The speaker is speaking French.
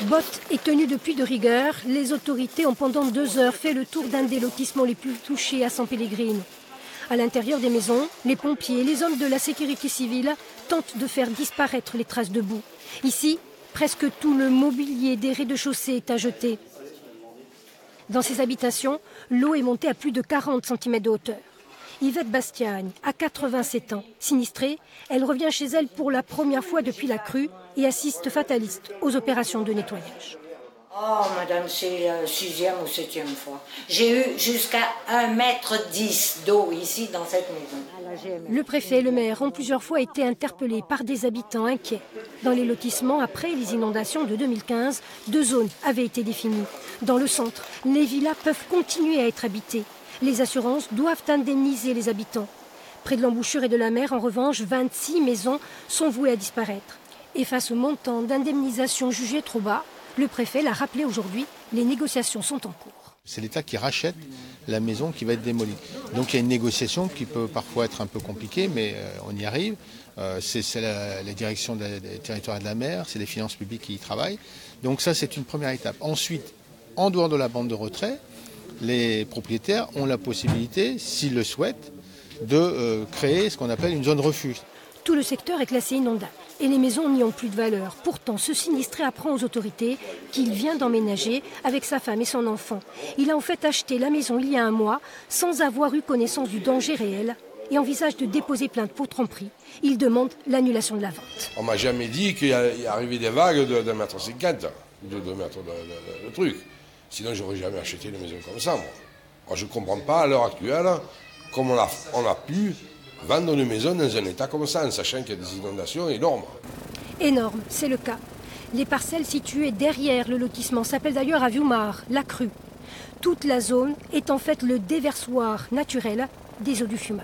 Bottes et tenues de pluie de rigueur, les autorités ont pendant 2 heures fait le tour d'un des lotissements les plus touchés à San Pellegrino. À l'intérieur des maisons, les pompiers et les hommes de la sécurité civile tentent de faire disparaître les traces de boue. Ici, presque tout le mobilier des rez-de-chaussée est à jeter. Dans ces habitations, l'eau est montée à plus de 40 cm de hauteur. Yvette Bastiagne a 87 ans. Sinistrée, elle revient chez elle pour la première fois depuis la crue et assiste fataliste aux opérations de nettoyage. Oh, madame, c'est la 6e ou 7e fois. J'ai eu jusqu'à 1,10 m d'eau ici dans cette maison. Le préfet et le maire ont plusieurs fois été interpellés par des habitants inquiets. Dans les lotissements, après les inondations de 2015, 2 zones avaient été définies. Dans le centre, les villas peuvent continuer à être habitées. Les assurances doivent indemniser les habitants. Près de l'embouchure et de la mer, en revanche, 26 maisons sont vouées à disparaître. Et face au montant d'indemnisation jugé trop bas, le préfet l'a rappelé aujourd'hui, les négociations sont en cours. C'est l'État qui rachète la maison qui va être démolie. Donc il y a une négociation qui peut parfois être un peu compliquée, mais on y arrive. C'est la direction des territoires et de la mer, c'est les finances publiques qui y travaillent. Donc ça, c'est une première étape. Ensuite, en dehors de la bande de retrait, les propriétaires ont la possibilité, s'ils le souhaitent, de créer ce qu'on appelle une zone refuge. Tout le secteur est classé inondable et les maisons n'y ont plus de valeur. Pourtant, ce sinistré apprend aux autorités qu'il vient d'emménager avec sa femme et son enfant. Il a en fait acheté la maison il y a 1 mois sans avoir eu connaissance du danger réel et envisage de déposer plainte pour tromperie. Il demande l'annulation de la vente. On m'a jamais dit qu'il y arrivait des vagues de 1,50 m, de 2 mètres de truc. Sinon, j'aurais jamais acheté une maison comme ça, moi. Je ne comprends pas à l'heure actuelle comment on a pu vendre une maison dans un état comme ça, en sachant qu'il y a des inondations énormes. Énorme, c'est le cas. Les parcelles situées derrière le lotissement s'appellent d'ailleurs à Viumar, la crue. Toute la zone est en fait le déversoir naturel des eaux du Fiumai.